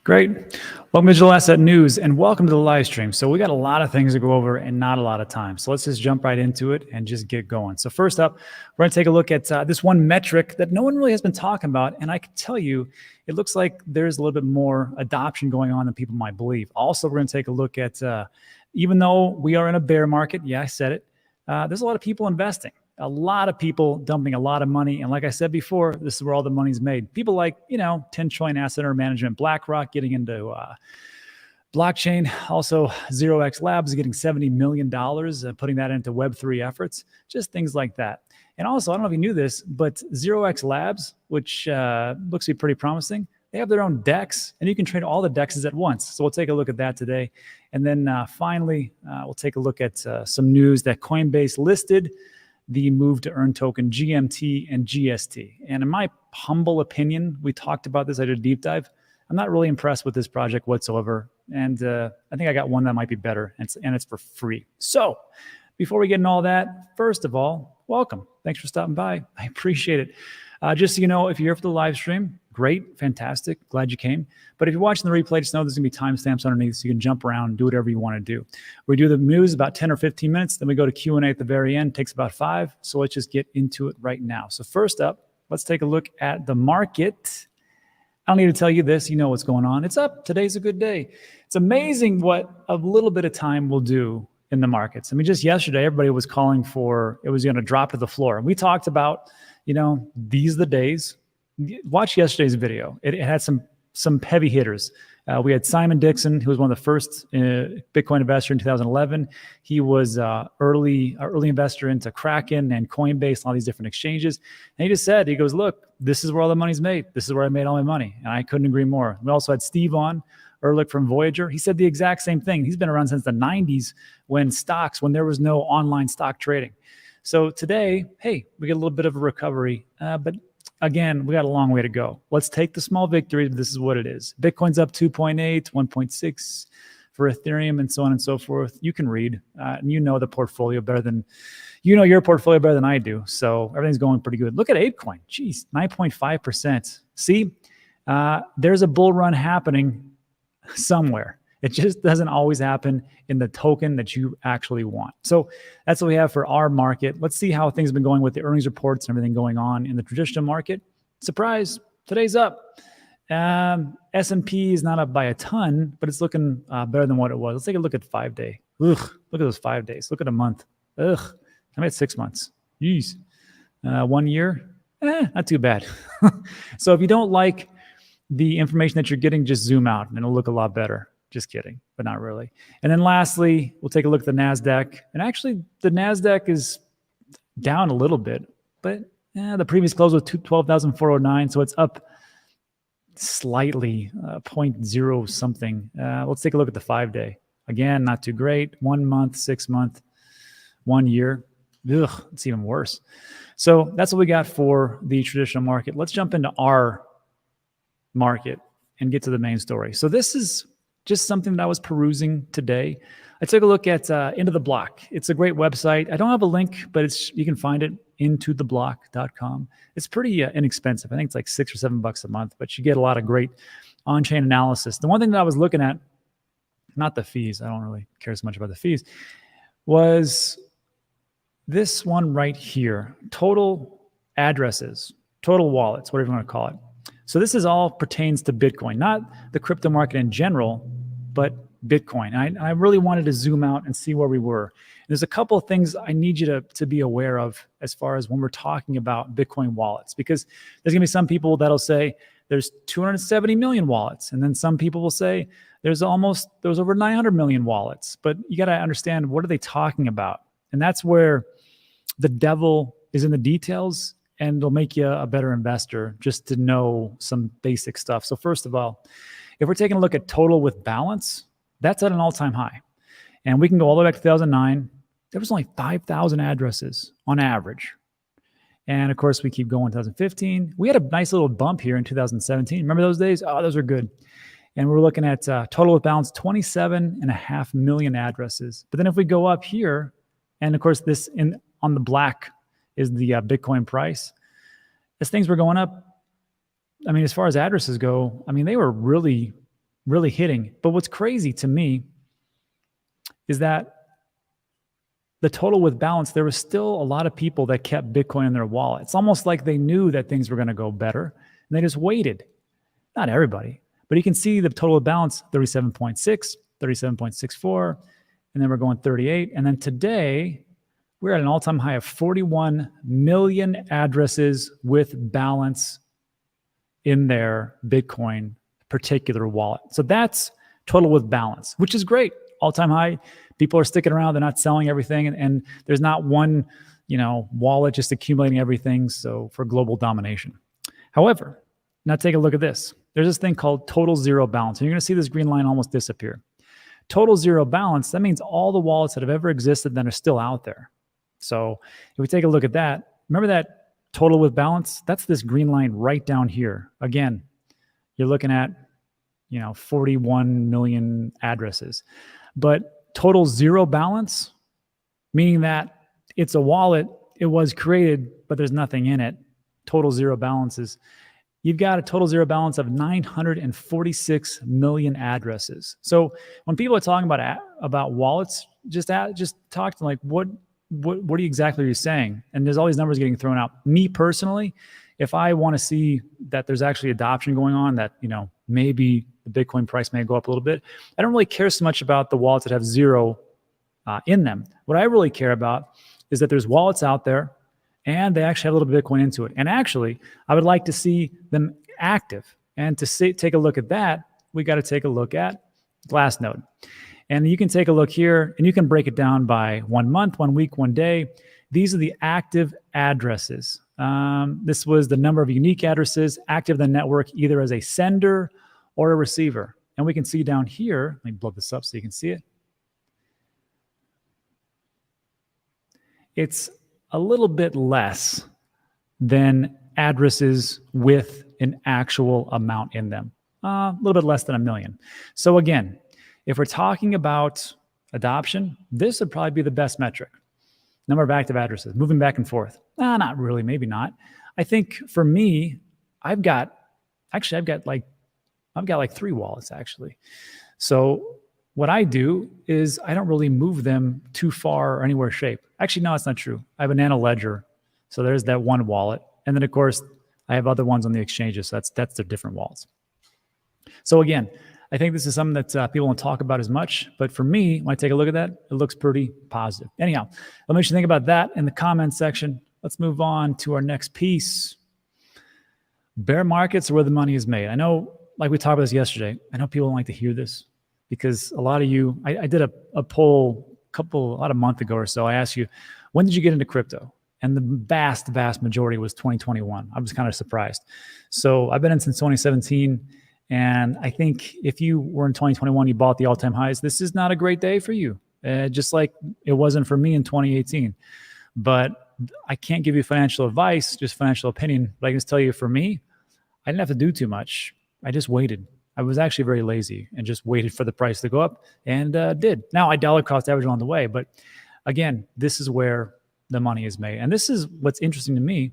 Great. Welcome to Digital Asset News and welcome to the live stream. So we got a lot of things to go over and not a lot of time. So let's just jump right into it and just get going. So first up, we're going to take a look at this one metric that no one really has been talking about. And I can tell you, it looks like there's a little bit more adoption going on than people might believe. Also, we're going to take a look at, even though we are in a bear market, yeah, I said it, there's a lot of people investing. A lot of people dumping a lot of money. And like I said before, this is where all the money's made. People like, 10 trillion asset under management, BlackRock getting into blockchain. Also, 0x Labs getting $70 million, putting that into Web3 efforts, just things like that. And also, I don't know if you knew this, but 0x Labs, which looks to be pretty promising, they have their own DEX, and you can trade all the DEXs at once. So we'll take a look at that today. And then finally, we'll take a look at some news that Coinbase listed the move to earn token GMT and GST. And in my humble opinion, we talked about this, I did a deep dive. I'm not really impressed with this project whatsoever. And I think I got one that might be better, and it's for free. So before we get into all that, first of all, welcome. Thanks for stopping by. I appreciate it. Just so you know, if you're here for the live stream, great, fantastic, glad you came. But if you're watching the replay, just know there's gonna be timestamps underneath so you can jump around and do whatever you wanna do. We do the news about 10 or 15 minutes, then we go to Q&A at the very end, takes about 5. So let's just get into it right now. So first up, let's take a look at the market. I don't need to tell you this, you know what's going on. It's up, today's a good day. It's amazing what a little bit of time will do in the markets. I mean, just yesterday, everybody was calling for, it was gonna drop to the floor. And we talked about, these are the days. Watch yesterday's video. It had some heavy hitters. We had Simon Dixon, who was one of the first Bitcoin investor in 2011. He was early investor into Kraken and Coinbase and all these different exchanges. And he just said, he goes, look, this is where all the money's made. This is where I made all my money. And I couldn't agree more. We also had Steve Ehrlich from Voyager. He said the exact same thing. He's been around since the 90s when there was no online stock trading. So today, hey, we get a little bit of a recovery, but again, we got a long way to go. Let's take the small victory. This is what it is. Bitcoin's up 2.8, 1.6 for Ethereum, and so on and so forth. You can read, and you know the portfolio better than, your portfolio better than I do. So everything's going pretty good. Look at ApeCoin. Geez, 9.5%. See, there's a bull run happening somewhere. It just doesn't always happen in the token that you actually want. So that's what we have for our market. Let's see how things have been going with the earnings reports and everything going on in the traditional market. Surprise, today's up. S&P is not up by a ton, but it's looking better than what it was. Let's take a look at 5-day. Ugh, look at those 5 days. Look at a month. Ugh, I'm at 6 months. Jeez. 1 year, not too bad. So if you don't like the information that you're getting, just zoom out and it'll look a lot better. Just kidding, but not really. And then lastly, we'll take a look at the NASDAQ. And actually, the NASDAQ is down a little bit, but the previous close was 12,409, so it's up slightly, 0.0 something. Let's take a look at the 5-day. Again, not too great. 1 month, 6 month, 1 year. Ugh, it's even worse. So that's what we got for the traditional market. Let's jump into our market and get to the main story. So this is just something that I was perusing today. I took a look at Into the Block. It's a great website. I don't have a link, but you can find it, intotheblock.com. It's pretty inexpensive. I think it's like $6 or $7 a month, but you get a lot of great on-chain analysis. The one thing that I was looking at, not the fees, I don't really care so much about the fees, was this one right here, total addresses, total wallets, whatever you want to call it. So this is all pertains to Bitcoin, not the crypto market in general, but Bitcoin. I really wanted to zoom out and see where we were. And there's a couple of things I need you to be aware of as far as when we're talking about Bitcoin wallets, because there's gonna be some people that'll say there's 270 million wallets. And then some people will say there's over 900 million wallets, but you gotta understand, what are they talking about? And that's where the devil is in the details, and it'll make you a better investor just to know some basic stuff. So first of all, if we're taking a look at total with balance, that's at an all-time high. And we can go all the way back to 2009. There was only 5,000 addresses on average. And of course, we keep going 2015. We had a nice little bump here in 2017. Remember those days? Oh, those are good. And we're looking at total with balance, 27.5 million addresses. But then if we go up here, and of course, on the black is the Bitcoin price. As things were going up, I mean, as far as addresses go, I mean, they were really really hitting. But what's crazy to me is that the total with balance, there was still a lot of people that kept Bitcoin in their wallet. It's almost like they knew that things were going to go better and they just waited. Not everybody, but you can see the total with balance, 37.6, 37.64, and then we're going 38. And then today, we're at an all-time high of 41 million addresses with balance in their Bitcoin particular wallet. So that's total with balance, which is great. All-time high. People are sticking around. They're not selling everything. And there's not one, wallet just accumulating everything. So for global domination. However, now take a look at this. There's this thing called total zero balance. And you're going to see this green line almost disappear. Total zero balance, that means all the wallets that have ever existed that are still out there. So if we take a look at that, remember that total with balance? That's this green line right down here. Again, you're looking at, 41 million addresses. But total zero balance, meaning that it's a wallet, it was created, but there's nothing in it. Total zero balances. You've got a total zero balance of 946 million addresses. So when people are talking about wallets, just talk to them like, what are you exactly saying? And there's all these numbers getting thrown out. Me personally, if I want to see that there's actually adoption going on, that maybe the Bitcoin price may go up a little bit, I don't really care so much about the wallets that have zero in them. What I really care about is that there's wallets out there and they actually have a little bit of Bitcoin into it. And actually, I would like to see them active. And to take a look at that, we got to take a look at Glassnode. And you can take a look here, and you can break it down by 1 month, 1 week, 1 day. These are the active addresses. This was the number of unique addresses active in the network, either as a sender or a receiver. And we can see down here, let me blow this up so you can see it. It's a little bit less than addresses with an actual amount in them. A little bit less than 1 million. So again, if we're talking about adoption, this would probably be the best metric. Number of active addresses, moving back and forth. Not really, maybe not. I think for me, I've got like 3 wallets actually. So what I do is I don't really move them too far or anywhere shape. Actually, no, it's not true. I have a Nano Ledger. So there's that one wallet. And then of course, I have other ones on the exchanges. So that's the different wallets. So again, I think this is something that people don't talk about as much. But for me, when I take a look at that, it looks pretty positive. Anyhow, let me know what you think about that in the comments section. Let's move on to our next piece. Bear markets are where the money is made. I know, like we talked about this yesterday, I know people don't like to hear this because a lot of you, I did a poll about a month ago or so. I asked you, when did you get into crypto? And the vast majority was 2021. I was kind of surprised. So I've been in since 2017. And I think if you were in 2021, you bought the all-time highs, this is not a great day for you, just like it wasn't for me in 2018. But I can't give you financial advice, just financial opinion. But I can just tell you, for me, I didn't have to do too much. I just waited. I was actually very lazy and just waited for the price to go up and did. Now, I dollar cost average along the way. But again, this is where the money is made. And this is what's interesting to me,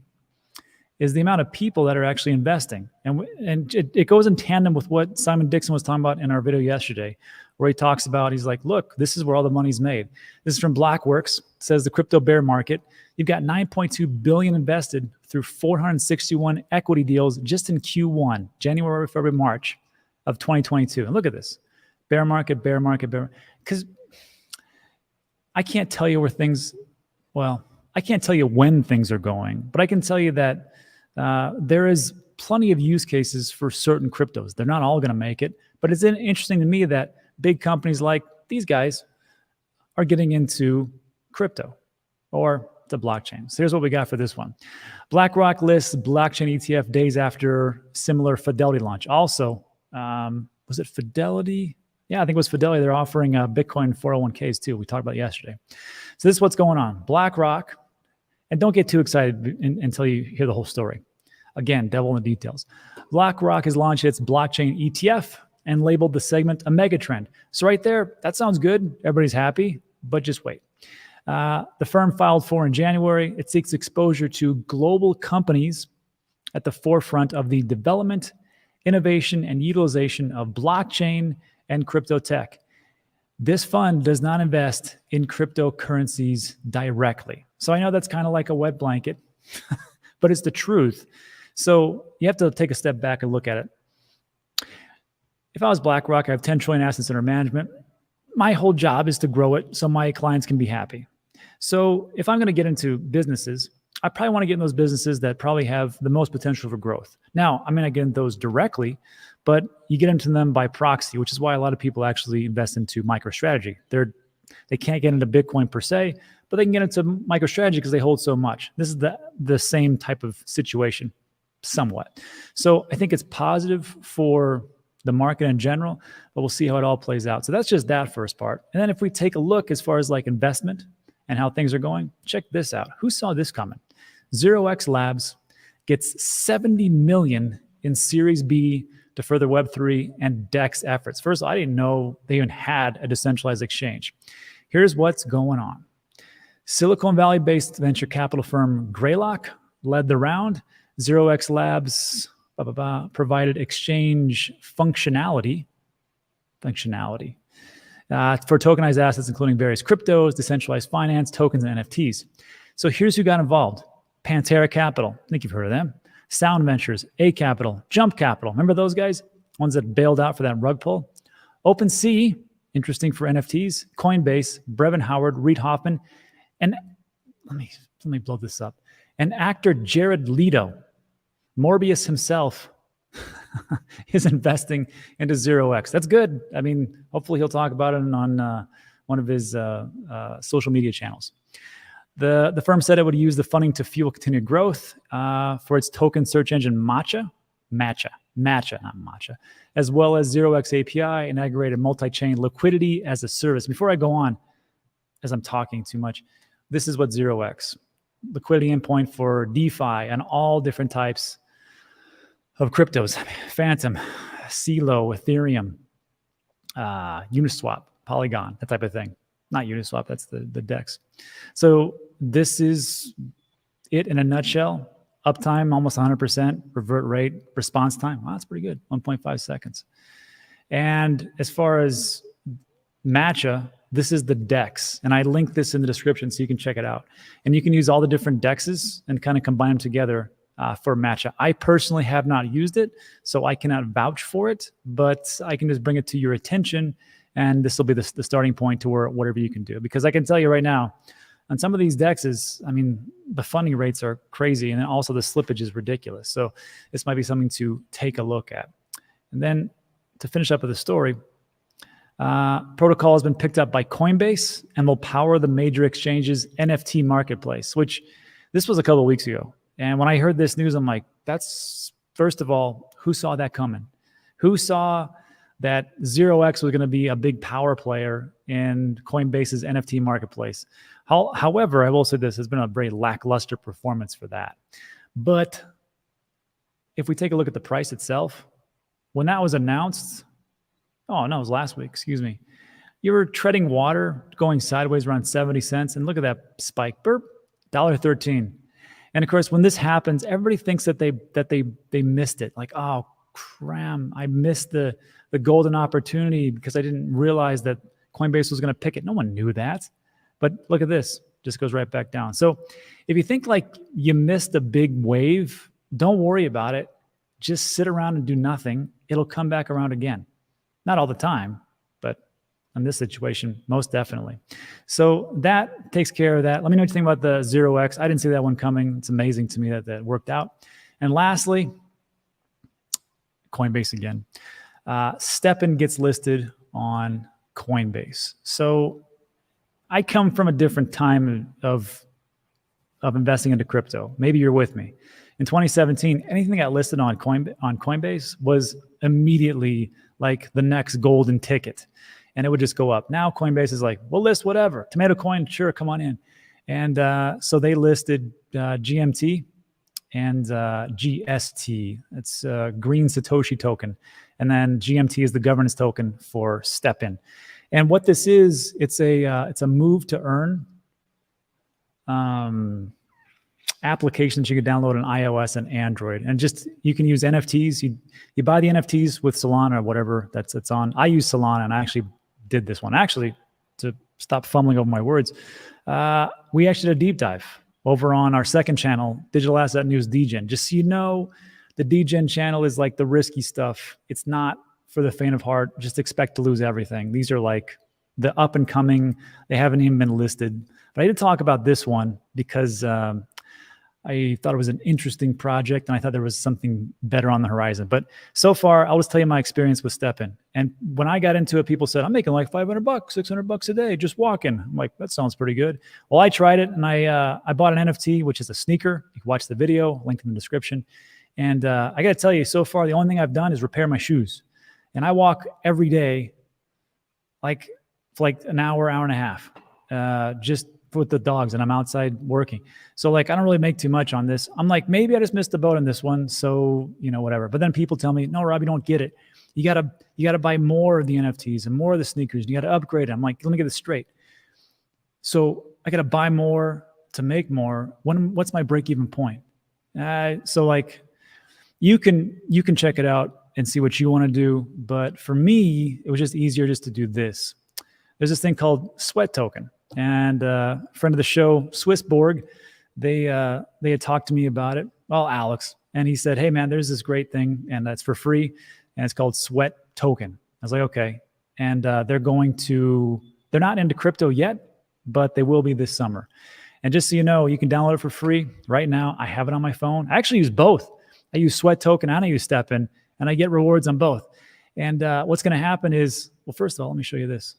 is the amount of people that are actually investing. And it goes in tandem with what Simon Dixon was talking about in our video yesterday, where he talks about, he's like, look, this is where all the money's made. This is from Blackworks. It says the crypto bear market. You've got $9.2 billion invested through 461 equity deals just in Q1, January, February, March of 2022. And look at this. Bear market, bear market, bear market. Because I can't tell you where things, well, I can't tell you when things are going, but I can tell you that there is plenty of use cases for certain cryptos. They're not all going to make it, but it's interesting to me that big companies like these guys are getting into crypto or the blockchain. So here's what we got for this one. BlackRock lists blockchain ETF days after similar Fidelity launch. Also, was it Fidelity? Yeah, I think it was Fidelity. They're offering Bitcoin 401ks too. We talked about it yesterday. So this is what's going on. BlackRock, and don't get too excited until you hear the whole story. Again, devil in the details. BlackRock has launched its blockchain ETF and labeled the segment a megatrend. So right there, that sounds good. Everybody's happy, but just wait. The firm filed for in January. It seeks exposure to global companies at the forefront of the development innovation and utilization of blockchain and crypto tech. This fund does not invest in cryptocurrencies directly. So I know that's kind of like a wet blanket, but it's the truth. So you have to take a step back and look at it. If I was BlackRock, I have 10 trillion assets under management. My whole job is to grow it so my clients can be happy. So if I'm going to get into businesses, I probably want to get in those businesses that probably have the most potential for growth. Now, I'm going to get into those directly, but you get into them by proxy, which is why a lot of people actually invest into MicroStrategy. They can't get into Bitcoin per se, but they can get into MicroStrategy because they hold so much. This is the same type of situation, somewhat. So I think it's positive for the market in general, but we'll see how it all plays out. So that's just that first part. And then if we take a look as far as like investment and how things are going, check this out. Who saw this coming? 0x Labs gets 70 million in Series B to further Web3 and DEX efforts. First of all, I didn't know they even had a decentralized exchange. Here's what's going on. Silicon Valley-based venture capital firm Greylock led the round. 0x Labs provided exchange functionality for tokenized assets, including various cryptos, decentralized finance, tokens, and NFTs. So here's who got involved. Pantera Capital, I think you've heard of them. Sound Ventures, A Capital, Jump Capital. Remember those guys? Ones that bailed out for that rug pull. OpenSea, interesting for NFTs. Coinbase, Brevin Howard, Reid Hoffman, and let me blow this up. And actor Jared Leto, Morbius himself, is investing into 0x. That's good. I mean, hopefully he'll talk about it on one of his social media channels. The firm said it would use the funding to fuel continued growth for its token search engine Matcha, not Matcha, as well as 0x API, inaugurated multi-chain liquidity as a service. Before I go on, as I'm talking too much, this is what 0x, liquidity endpoint for DeFi and all different types of cryptos, Phantom, CeLo, Ethereum, Uniswap, Polygon, that type of thing. Not Uniswap, that's the DEX. So this is it in a nutshell. Uptime, almost 100%. Revert rate, response time, wow, that's pretty good, 1.5 seconds. And as far as Matcha, this is the DEX. And I linked this in the description so you can check it out. And you can use all the different DEXs and kind of combine them together for Matcha. I personally have not used it, so I cannot vouch for it, but I can just bring it to your attention, and this will be the starting point to whatever you can do. Because I can tell you right now, on some of these DEXs, I mean, the funding rates are crazy, and then also the slippage is ridiculous. So this might be something to take a look at. And then to finish up with the story, protocol has been picked up by Coinbase and will power the major exchanges NFT marketplace, which this was a couple of weeks ago. And when I heard this news, I'm like, that's, first of all, who saw that coming? Who saw that 0x was going to be a big power player in Coinbase's NFT marketplace? However, I will say this has been a very lackluster performance for that. But if we take a look at the price itself, when that was announced, oh, no, it was last week, excuse me. You were treading water, going sideways around 70 cents, and look at that spike, burp, $1.13. And of course, when this happens, everybody thinks that they missed it. Like, oh, cram, I missed the golden opportunity because I didn't realize that Coinbase was going to pick it. No one knew that. But look at this, just goes right back down. So if you think like you missed a big wave, don't worry about it. Just sit around and do nothing. It'll come back around again. Not all the time, but in this situation, most definitely. So that takes care of that. Let me know what you think about the 0x. I didn't see that one coming. It's amazing to me that that worked out. And lastly, Coinbase again. STEPN gets listed on Coinbase. So I come from a different time of investing into crypto. Maybe you're with me. In 2017, anything that got listed on Coinbase was immediately like the next golden ticket, and it would just go up. Now Coinbase is like, we'll list whatever. Tomato coin, sure, come on in. And so they listed GMT and GST. It's Green Satoshi token. And then GMT is the governance token for STEPN. And what this is, it's a move to earn applications you can download on iOS and Android, and just you can use NFTs. You buy the NFTs with Solana or whatever it's on. I use Solana, and I actually did this one. Actually, to stop fumbling over my words, we actually did a deep dive over on our second channel, Digital Asset News DGen. Just so you know, the DGen channel is like the risky stuff. It's not for the faint of heart. Just expect to lose everything. These are like the up and coming. They haven't even been listed. But I did talk about this one because I thought it was an interesting project, and I thought there was something better on the horizon. But so far, I'll just tell you my experience with STEPN. And when I got into it, people said, I'm making like $500, $600 a day just walking. I'm like, that sounds pretty good. Well, I tried it, and I bought an NFT, which is a sneaker. You can watch the video, link in the description. And I got to tell you, so far, the only thing I've done is repair my shoes. And I walk every day, like for like an hour, hour and a half, just with the dogs, and I'm outside working. So like, I don't really make too much on this. I'm like, maybe I just missed the boat on this one. So, you know, whatever. But then people tell me, no, Rob, you don't get it. You gotta buy more of the NFTs and more of the sneakers. You gotta upgrade it. I'm like, let me get this straight. So I gotta buy more to make more. What's my break-even point? So like, you can check it out and see what you want to do. But for me, it was just easier just to do this. There's this thing called Sweat Token. And a friend of the show, Swissborg, they had talked to me about it. Well, Alex, and he said, hey man, there's this great thing, and that's for free, and it's called Sweat Token. I was like, okay. And they're not into crypto yet, but they will be this summer. And just so you know, you can download it for free right now. I have it on my phone. I actually use both. I use Sweat Token and I use STEPN, and I get rewards on both. And what's going to happen is, well, first of all, let me show you this.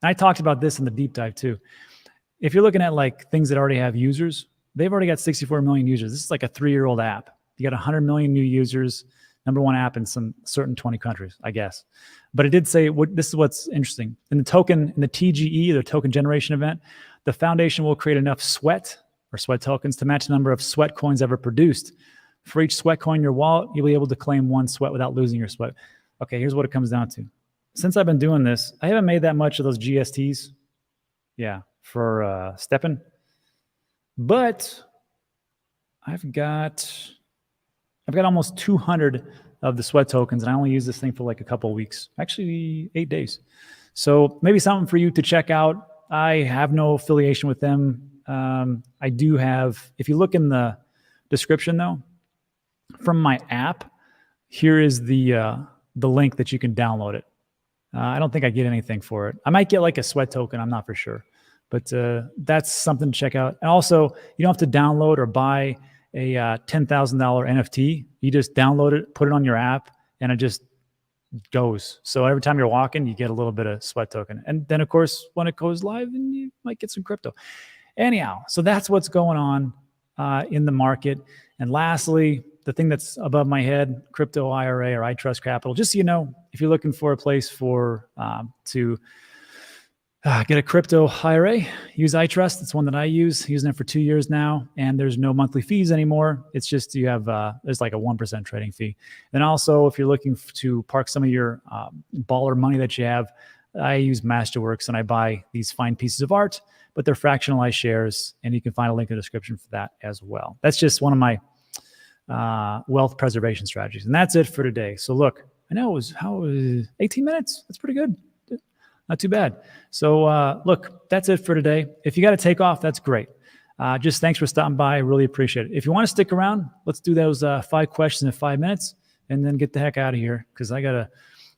I talked about this in the deep dive too. If you're looking at like things that already have users, they've already got 64 million users. This is like a 3-year-old app. You got 100 million new users, #1 app in some certain 20 countries, I guess. But it did say, this is what's interesting. In the TGE, the token generation event, the foundation will create enough sweat tokens to match the number of sweat coins ever produced. For each sweat coin in your wallet, you'll be able to claim 1 sweat without losing your sweat. Okay, here's what it comes down to. Since I've been doing this, I haven't made that much of those GSTs, for STEPN. But I've got almost 200 of the sweat tokens, and I only use this thing for like a couple of weeks, actually 8 days. So maybe something for you to check out. I have no affiliation with them. I do have, if you look in the description though, from my app, here is the link that you can download it. I don't think I get anything for it. I might get like a sweat token. I'm not for sure. But that's something to check out. And also, you don't have to download or buy a $10,000 NFT. You just download it, put it on your app, and it just goes. So every time you're walking, you get a little bit of sweat token. And then, of course, when it goes live, then you might get some crypto. Anyhow, so that's what's going on in the market. And lastly, the thing that's above my head, crypto IRA or iTrust Capital. Just so you know, if you're looking for a place for to get a crypto IRA, use iTrust. It's one that I use. Using it for 2 years now, and there's no monthly fees anymore. It's just you have there's like a 1% trading fee. And also, if you're looking to park some of your baller money that you have, I use Masterworks, and I buy these fine pieces of art, but they're fractionalized shares, and you can find a link in the description for that as well. That's just one of my wealth preservation strategies. And that's it for today. So look, I know it was 18 minutes. That's pretty good. Not too bad. So look, that's it for today. If you got to take off, that's great. Just thanks for stopping by. I really appreciate it. If you want to stick around, let's do those 5 questions in 5 minutes and then get the heck out of here, because I got to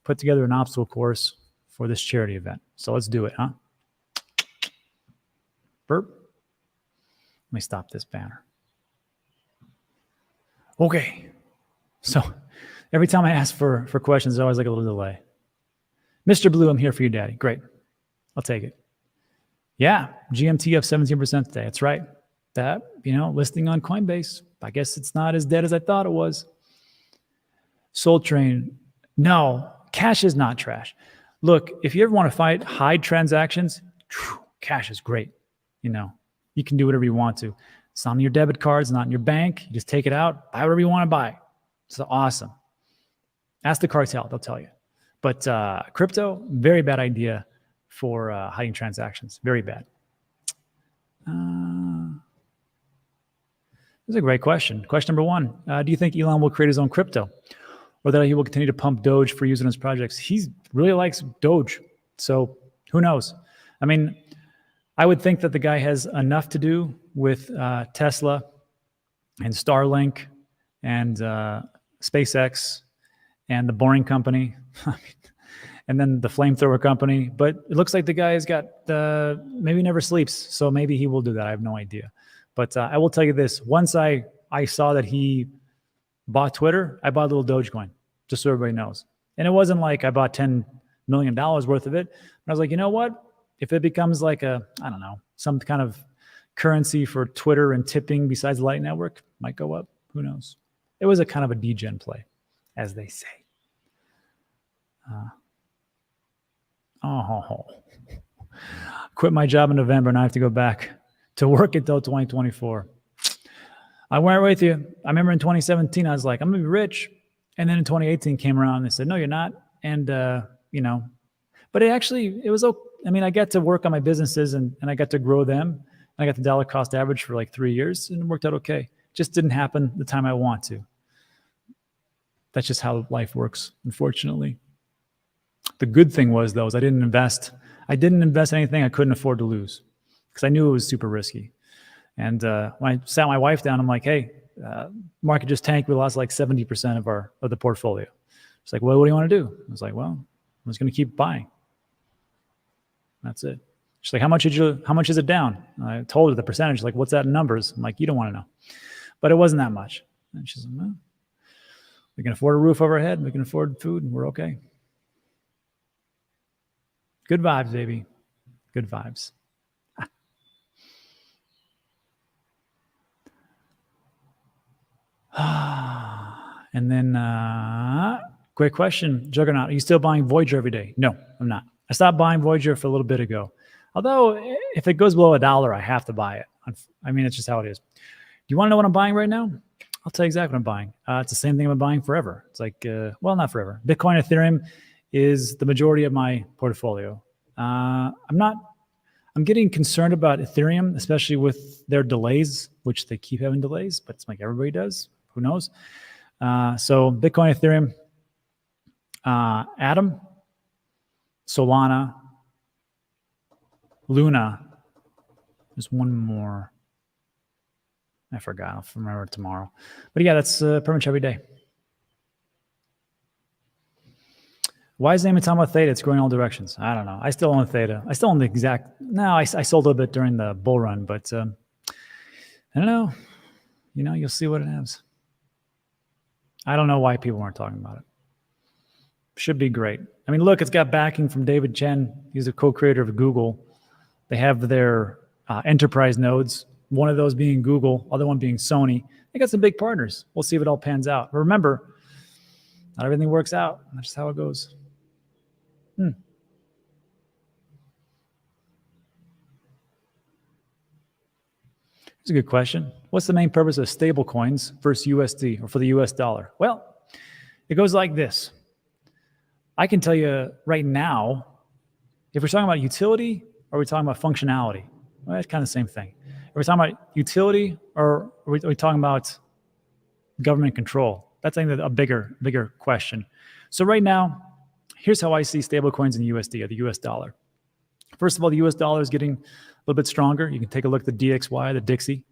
put together an obstacle course for this charity event. So let's do it, huh? Burp. Let me stop this banner. Okay. So every time I ask for questions, there's always like a little delay. Mr. Blue, I'm here for you, Daddy. Great. I'll take it. Yeah, GMT up 17% today. That's right. That, listing on Coinbase. I guess it's not as dead as I thought it was. Soul Train. No, cash is not trash. Look, if you ever want to hide transactions, cash is great. You can do whatever you want to. It's not on your debit cards, not in your bank. You just take it out, buy whatever you want to buy. It's awesome. Ask the cartel, they'll tell you. But crypto, very bad idea for hiding transactions. Very bad. This is a great question. Question number one, do you think Elon will create his own crypto or that he will continue to pump Doge for use in his projects? He really likes Doge. So who knows? I mean, I would think that the guy has enough to do with Tesla and Starlink and SpaceX and the Boring Company, and then the Flamethrower Company. But it looks like the guy has got, maybe never sleeps. So maybe he will do that. I have no idea. But I will tell you this. Once I saw that he bought Twitter, I bought a little Dogecoin, just so everybody knows. And it wasn't like I bought $10 million worth of it. I was like, you know what? If it becomes like I don't know, some kind of currency for Twitter and tipping besides the Light Network, might go up. Who knows? It was a kind of a degen play, as they say. Quit my job in November and I have to go back to work until 2024. I went with you. I remember in 2017, I was like, I'm going to be rich. And then in 2018 came around and they said, no, you're not. And, but it was okay. I mean, I got to work on my businesses and I got to grow them. I got the dollar cost average for like 3 years and it worked out okay. Just didn't happen the time I want to. That's just how life works, unfortunately. The good thing was, though, is I didn't invest anything I couldn't afford to lose because I knew it was super risky. And when I sat my wife down, I'm like, hey, market just tanked. We lost like 70% of the portfolio. She's like, well, what do you want to do? I was like, well, I'm just going to keep buying. That's it. She's like, how much is it down? I told her the percentage. Like, what's that in numbers? I'm like, you don't want to know. But it wasn't that much. And she's like, well, we can afford a roof over our head. We can afford food. And we're okay. Good vibes, baby. Good vibes. And then, quick question, Juggernaut, are you still buying Voyager every day? No, I'm not. I stopped buying Voyager for a little bit ago. Although, if it goes below $1, I have to buy it. I mean, it's just how it is. Do you want to know what I'm buying right now? I'll tell you exactly what I'm buying. It's the same thing I've been buying forever. It's like, well, not forever. Bitcoin, Ethereum is the majority of my portfolio. I'm getting concerned about Ethereum, especially with their delays, which they keep having delays, but it's like everybody does. Who knows? So Bitcoin, Ethereum, Atom, Solana, Luna. There's one more. I forgot. I'll remember it tomorrow. But yeah, that's pretty much every day. Why is the name of talking about Theta? It's going all directions. I don't know. I still own Theta. I still own the exact. No, I sold a little bit during the bull run, but I don't know. You'll see what it has. I don't know why people aren't talking about it. Should be great. I mean, look, it's got backing from David Chen. He's a co-creator of Google. They have their enterprise nodes, one of those being Google, other one being Sony. They got some big partners. We'll see if it all pans out. But remember, not everything works out. That's just how it goes. It's a good question. What's the main purpose of stable coins versus USD or for the US dollar? Well, it goes like this. I can tell you right now, if we're talking about utility or we're talking about functionality, well, it's kind of the same thing. If we're talking about utility or are we talking about government control? That's I think a bigger question. So right now, here's how I see stable coins in USD or the US dollar. First of all, the US dollar is getting a little bit stronger. You can take a look at the DXY, the Dixie,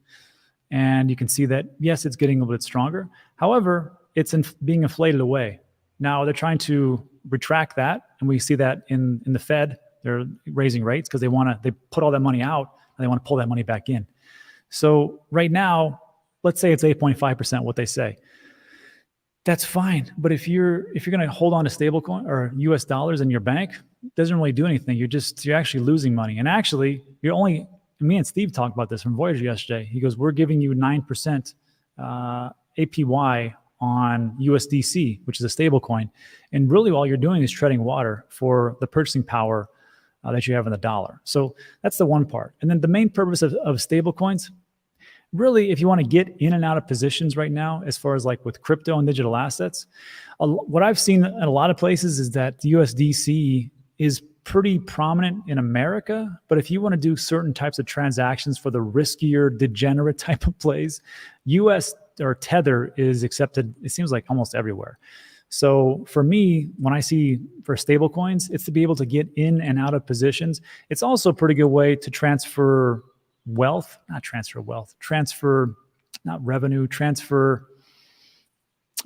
and you can see that, yes, it's getting a little bit stronger. However, it's being inflated away. Now they're trying to retract that, and we see that in the Fed. They're raising rates because they put all that money out and they want to pull that money back in. So right now, let's say it's 8.5%, what they say. That's fine. But if you're going to hold on to stablecoin or US dollars in your bank, it doesn't really do anything. You're actually losing money. And actually, me and Steve talked about this from Voyager yesterday. He goes, we're giving you 9% APY on USDC, which is a stable coin. And really all you're doing is treading water for the purchasing power that you have in the dollar. So that's the one part. And then the main purpose of stable coins, really, if you want to get in and out of positions right now, as far as like with crypto and digital assets, what I've seen in a lot of places is that the USDC is pretty prominent in America, but if you want to do certain types of transactions for the riskier, degenerate type of plays, US or Tether is accepted, it seems like almost everywhere. So for me, when I see for stable coins, it's to be able to get in and out of positions. It's also a pretty good way to transfer wealth, transfer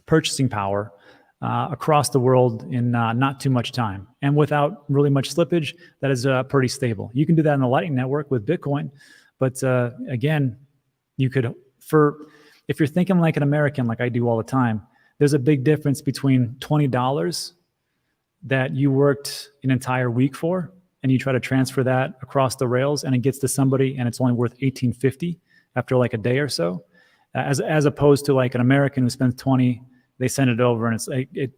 purchasing power across the world in not too much time and without really much slippage. That is pretty stable. You can do that in the Lightning Network with Bitcoin, but again, you could, if you're thinking like an American, like I do all the time, there's a big difference between $20 that you worked an entire week for, and you try to transfer that across the rails, and it gets to somebody, and it's only worth $18.50 after like a day or so, as opposed to like an American who spends 20, they send it over, and it's like it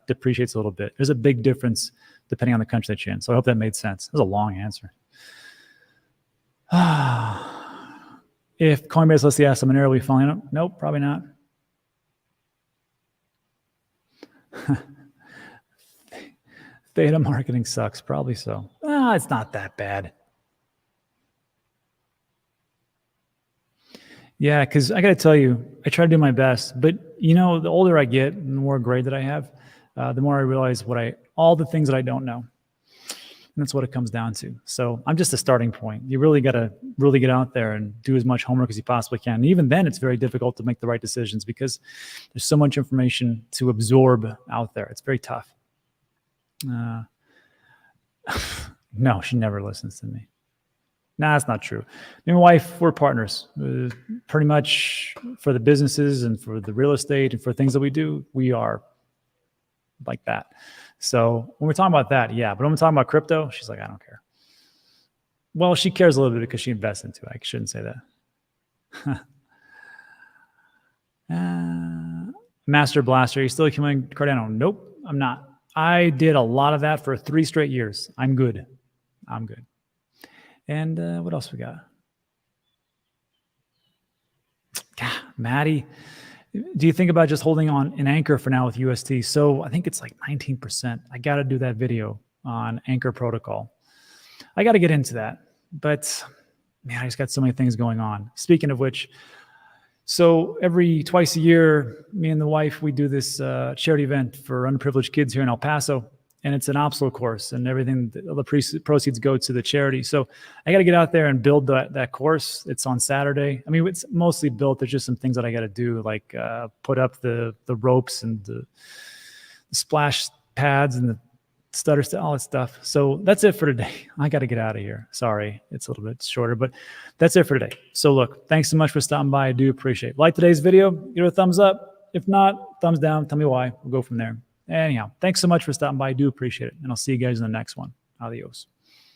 depreciates a little bit. There's a big difference depending on the country that you're in. So I hope that made sense. That was a long answer. If Coinbase lets the ask I'm an early following up, nope, probably not. Theta marketing sucks. Probably so. It's not that bad. Yeah, because I got to tell you, I try to do my best. But, you know, the older I get and the more grade that I have, the more I realize all the things that I don't know. And that's what it comes down to. So I'm just a starting point. You really got to really get out there and do as much homework as you possibly can. And even then, it's very difficult to make the right decisions because there's so much information to absorb out there. It's very tough. No, she never listens to me. Nah, that's not true. Me and my wife, we're partners. Pretty much for the businesses and for the real estate and for things that we do, we are like that. So when we're talking about that, yeah. But when we're talking about crypto, she's like, I don't care. Well, she cares a little bit because she invests into it. I shouldn't say that. Master Blaster, are you still coming Cardano? Nope, I'm not. I did a lot of that for 3 straight years. I'm good. And what else we got? God, Maddie, do you think about just holding on an Anchor for now with UST? So I think it's like 19%. I got to do that video on Anchor protocol. I got to get into that. But man, I just got so many things going on. Speaking of which, so twice a year, me and the wife, we do this charity event for underprivileged kids here in El Paso. And it's an obstacle course, and everything, all the proceeds go to the charity. So I got to get out there and build that course. It's on Saturday. I mean, it's mostly built. There's just some things that I got to do, like put up the ropes and the splash pads and the stutter, all that stuff. So that's it for today. I got to get out of here. Sorry, it's a little bit shorter, but that's it for today. So look, thanks so much for stopping by. I do appreciate it. Like today's video, give it a thumbs up. If not, thumbs down. Tell me why. We'll go from there. Anyhow, thanks so much for stopping by. I do appreciate it. And I'll see you guys in the next one. Adios.